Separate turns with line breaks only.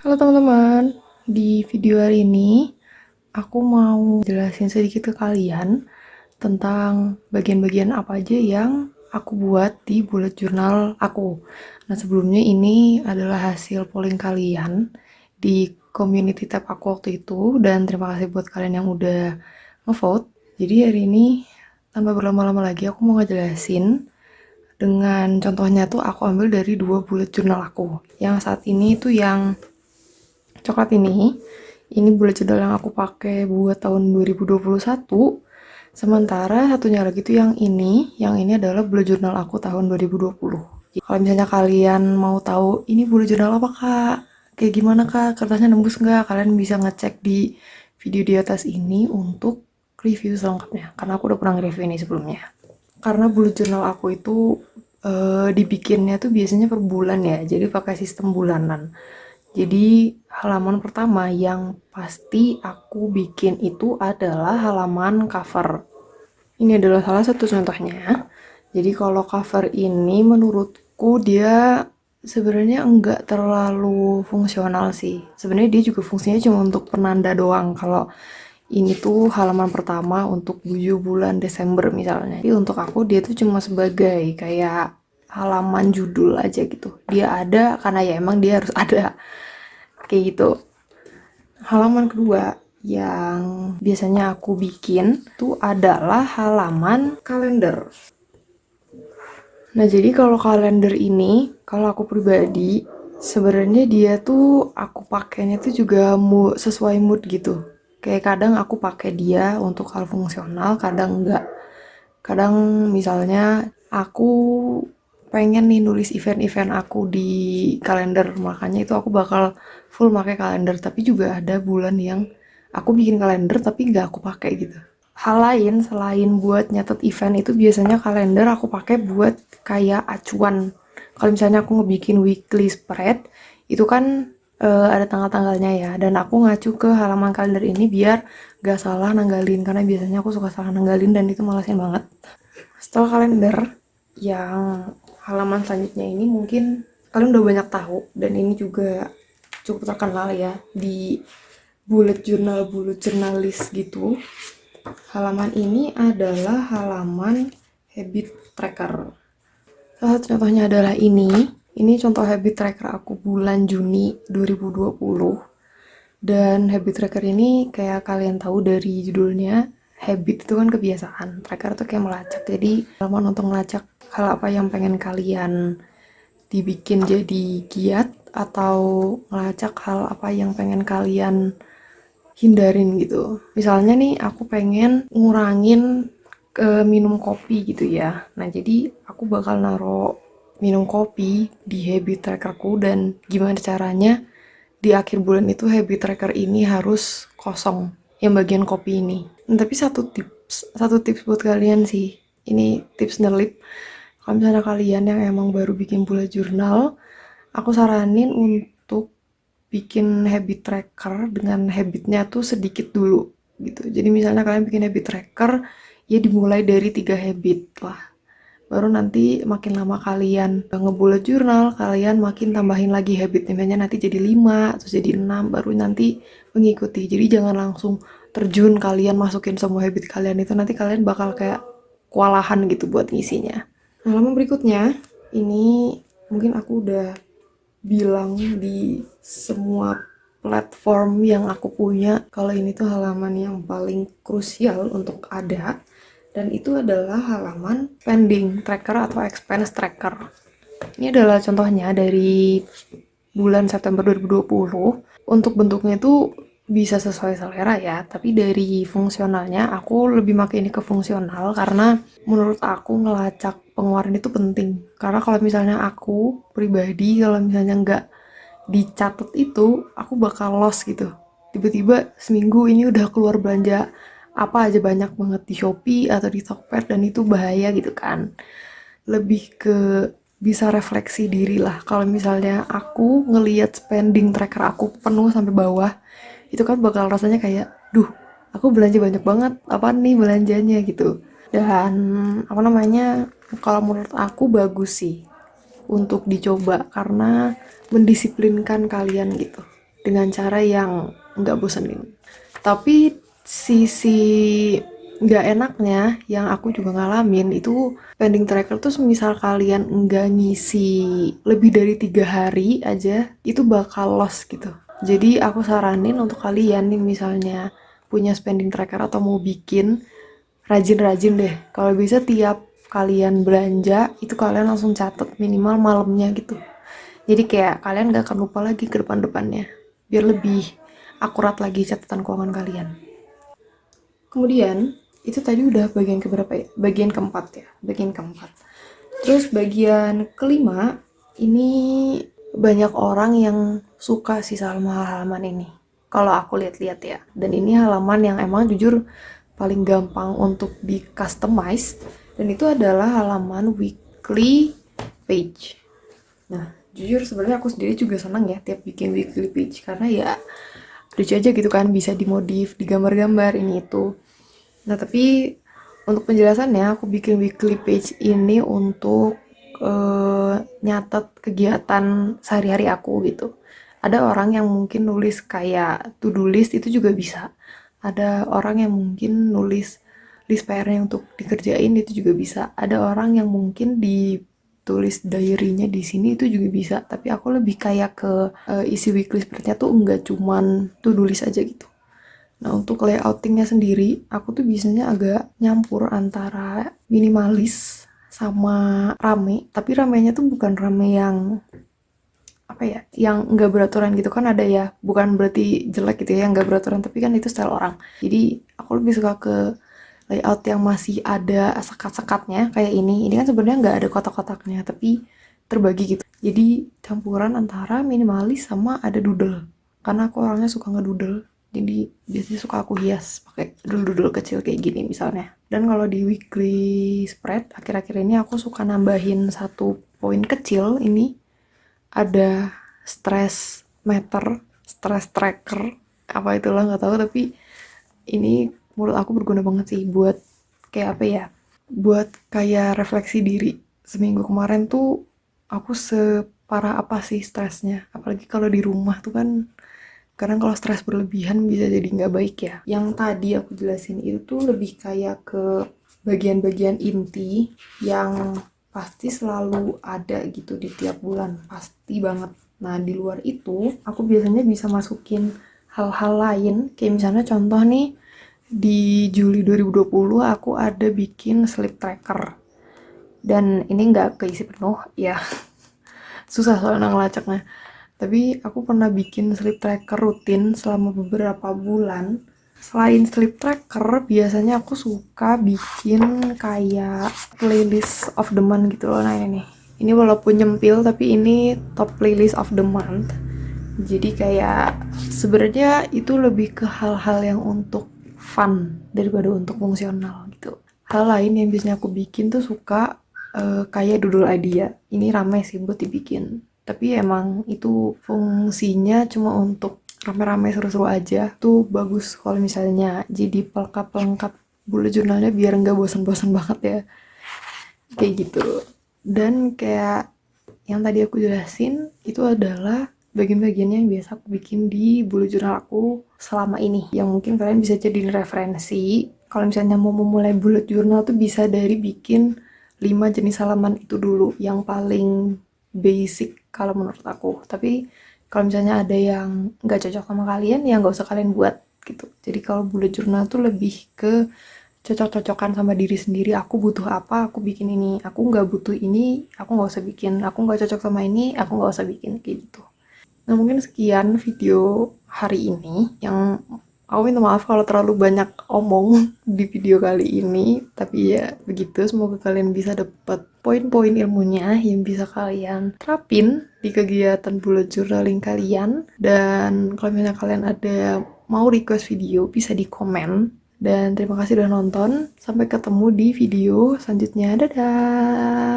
Halo teman-teman, di video hari ini aku mau jelasin sedikit ke kalian tentang bagian-bagian apa aja yang aku buat di bullet journal aku. Nah, sebelumnya ini adalah hasil polling kalian di community tab aku waktu itu, dan terima kasih buat kalian yang udah ngevote. Jadi hari ini tanpa berlama-lama lagi aku mau ngejelasin dengan contohnya tuh aku ambil dari 2 bullet journal aku. Yang saat ini tuh yang coklat ini bullet journal yang aku pakai buat tahun 2021. Sementara satunya lagi tuh yang ini adalah bullet journal aku tahun 2020. Jadi, kalau misalnya kalian mau tahu ini bullet journal apa kak, kayak gimana kak, kertasnya nembus nggak, kalian bisa ngecek di video di atas ini untuk review selengkapnya, karena aku udah pernah nge-review ini sebelumnya. Karena bullet journal aku itu dibikinnya tuh biasanya per bulan ya, jadi pakai sistem bulanan. Jadi halaman pertama yang pasti aku bikin itu adalah halaman cover. Ini adalah salah satu contohnya. Jadi kalau cover ini menurutku dia sebenarnya enggak terlalu fungsional sih. Sebenarnya dia juga fungsinya cuma untuk penanda doang. Kalau ini tuh halaman pertama untuk 7 bulan Desember misalnya. Tapi untuk aku dia tuh cuma sebagai kayak halaman judul aja gitu. Dia ada karena ya emang dia harus ada. Kayak gitu. Halaman kedua yang biasanya aku bikin itu adalah halaman kalender. Nah, jadi kalau kalender ini, kalau aku pribadi, sebenarnya dia tuh aku pakainya tuh juga sesuai mood gitu. Kayak kadang aku pakai dia untuk hal fungsional, kadang enggak. Kadang misalnya aku pengen nih nulis event-event aku di kalender, makanya itu aku bakal full pakai kalender. Tapi juga ada bulan yang aku bikin kalender tapi nggak aku pakai gitu. Hal lain selain buat nyatet event itu biasanya kalender aku pakai buat kayak acuan. Kalau misalnya aku ngebikin weekly spread, itu kan ada tanggal-tanggalnya ya, dan aku ngacu ke halaman kalender ini biar gak salah nanggalin, karena biasanya aku suka salah nanggalin dan itu malasin banget. Setelah kalender, yang halaman selanjutnya ini mungkin kalian udah banyak tahu, dan ini juga cukup terkenal ya di bullet journalis gitu. Halaman ini adalah halaman habit tracker. Salah satu contohnya adalah ini contoh habit tracker aku bulan Juni 2020. Dan habit tracker ini kayak kalian tahu dari judulnya, habit itu kan kebiasaan, tracker itu kayak melacak. Jadi halaman untuk melacak hal apa yang pengen kalian dibikin jadi giat, atau melacak hal apa yang pengen kalian hindarin gitu. Misalnya nih aku pengen ngurangin minum kopi gitu ya. Nah, jadi aku bakal naro minum kopi di habit trackerku, dan gimana caranya di akhir bulan itu habit tracker ini harus kosong yang bagian kopi ini. Nah, tapi satu tips buat kalian sih. Ini tips nerlip. Kalau misalnya kalian yang emang baru bikin bullet journal, aku saranin untuk bikin habit tracker dengan habitnya tuh sedikit dulu gitu. Jadi misalnya kalian bikin habit tracker, ya dimulai dari 3 habit lah. Baru nanti makin lama kalian ngebullet jurnal, kalian makin tambahin lagi habit. Namanya nanti jadi 5, terus jadi 6, baru nanti mengikuti. Jadi jangan langsung terjun kalian masukin semua habit kalian itu, nanti kalian bakal kayak kewalahan gitu buat ngisinya. Nah, halaman berikutnya, ini mungkin aku udah bilang di semua platform yang aku punya kalau ini tuh halaman yang paling krusial untuk ada, dan itu adalah halaman spending tracker atau expense tracker. Ini adalah contohnya dari bulan September 2020. Untuk bentuknya itu bisa sesuai selera ya, tapi dari fungsionalnya aku lebih pakai ini ke fungsional karena menurut aku ngelacak pengeluaran itu penting. Karena kalau misalnya aku pribadi, kalau misalnya nggak dicatat itu, aku bakal lost gitu. Tiba-tiba seminggu ini udah keluar belanja apa aja banyak banget di Shopee atau di Tokped, dan itu bahaya gitu kan. Lebih ke bisa refleksi diri lah. Kalau misalnya aku ngelihat spending tracker aku penuh sampai bawah, itu kan bakal rasanya kayak, duh, aku belanja banyak banget, apa nih belanjanya gitu. Dan apa namanya, kalau menurut aku bagus sih untuk dicoba karena mendisiplinkan kalian gitu. dengan cara yang nggak bosenin. Tapi sisi nggak enaknya yang aku juga ngalamin itu spending tracker tuh misal kalian nggak ngisi lebih dari 3 hari aja itu bakal lost gitu. Jadi aku saranin untuk kalian nih misalnya punya spending tracker atau mau bikin, rajin-rajin deh. Kalau bisa tiap kalian belanja itu kalian langsung catat minimal malamnya gitu. Jadi kayak kalian gak akan lupa lagi ke depan-depannya. Biar lebih akurat lagi catatan keuangan kalian. Kemudian, itu tadi udah bagian keberapa ya? Bagian keempat ya. Bagian keempat. Terus bagian kelima, ini banyak orang yang suka sih sama halaman ini. Kalau aku lihat-lihat ya. Dan ini halaman yang emang jujur paling gampang untuk di customize. Dan itu adalah halaman weekly page. Nah, jujur sebenarnya aku sendiri juga senang ya tiap bikin weekly page. Karena ya lucu aja gitu kan, bisa dimodif, digambar-gambar ini itu. Nah, tapi untuk penjelasannya aku bikin weekly page ini untuk nyatet kegiatan sehari-hari aku gitu. Ada orang yang mungkin nulis kayak to-do list itu juga bisa. Ada orang yang mungkin nulis list PR-nya untuk dikerjain itu juga bisa. Ada orang yang mungkin ditulis diary-nya di sini itu juga bisa. Tapi aku lebih kayak ke isi weekly spread-nya tuh enggak cuman to-do list aja gitu. Nah, untuk layoutingnya sendiri, aku tuh biasanya agak nyampur antara minimalis sama rame. Tapi ramenya tuh bukan rame yang apa ya, yang nggak beraturan gitu kan ada ya. Bukan berarti jelek gitu ya, yang nggak beraturan. Tapi kan itu style orang. Jadi aku lebih suka ke layout yang masih ada sekat-sekatnya kayak ini. Ini kan sebenarnya nggak ada kotak-kotaknya, tapi terbagi gitu. Jadi campuran antara minimalis sama ada doodle. Karena aku orangnya suka ngedoodle. Jadi biasanya suka aku hias pakai doodle-doodle kecil kayak gini misalnya. Dan kalau di weekly spread akhir-akhir ini aku suka nambahin satu poin kecil ini, ada stress meter, stress tracker, apa itulah nggak tahu, tapi ini menurut aku berguna banget sih buat kayak apa ya, buat kayak refleksi diri. Seminggu kemarin tuh aku separah apa sih stresnya, apalagi kalau di rumah tuh kan kadang kalau stres berlebihan bisa jadi nggak baik ya. Yang tadi aku jelasin itu tuh lebih kayak ke bagian-bagian inti yang pasti selalu ada gitu di tiap bulan, pasti banget. Nah, di luar itu aku biasanya bisa masukin hal-hal lain, kayak misalnya contoh nih, di Juli 2020 aku ada bikin sleep tracker. Dan ini nggak keisi penuh ya, susah soalnya ngelacaknya. Tapi aku pernah bikin sleep tracker rutin selama beberapa bulan. Selain sleep tracker, biasanya aku suka bikin kayak playlist of the month gitu loh. Nah ini nih. Ini walaupun nyempil, tapi ini top playlist of the month. Jadi kayak sebenarnya itu lebih ke hal-hal yang untuk fun daripada untuk fungsional gitu. Hal lain yang biasanya aku bikin tuh suka kayak doodle idea. Ini rame sih buat dibikin. Tapi emang itu fungsinya cuma untuk rame-rame seru-seru aja. Tuh bagus kalau misalnya jadi pelengkap-pelengkap bullet jurnalnya biar nggak bosan-bosan banget ya. Kayak gitu. Dan kayak yang tadi aku jelasin itu adalah bagian-bagian yang biasa aku bikin di bullet journal aku selama ini. Yang mungkin kalian bisa jadiin referensi. Kalau misalnya mau memulai bullet journal tuh bisa dari bikin 5 jenis halaman itu dulu. Yang paling basic kalau menurut aku. Tapi kalau misalnya ada yang nggak cocok sama kalian ya nggak usah kalian buat gitu. Jadi kalau bullet journal tuh lebih ke cocok-cocokan sama diri sendiri. Aku butuh apa, aku bikin ini. Aku nggak butuh ini, aku nggak usah bikin. Aku nggak cocok sama ini, aku nggak usah bikin kayak gitu. Nah, mungkin sekian video hari ini. Yang aku minta maaf kalau terlalu banyak omong di video kali ini, tapi ya begitu. Semoga kalian bisa dapat poin-poin ilmunya yang bisa kalian terapin di kegiatan bullet journaling kalian. Dan kalau misalnya kalian ada mau request video, bisa di komen. Dan terima kasih udah nonton. Sampai ketemu di video selanjutnya. Dadah!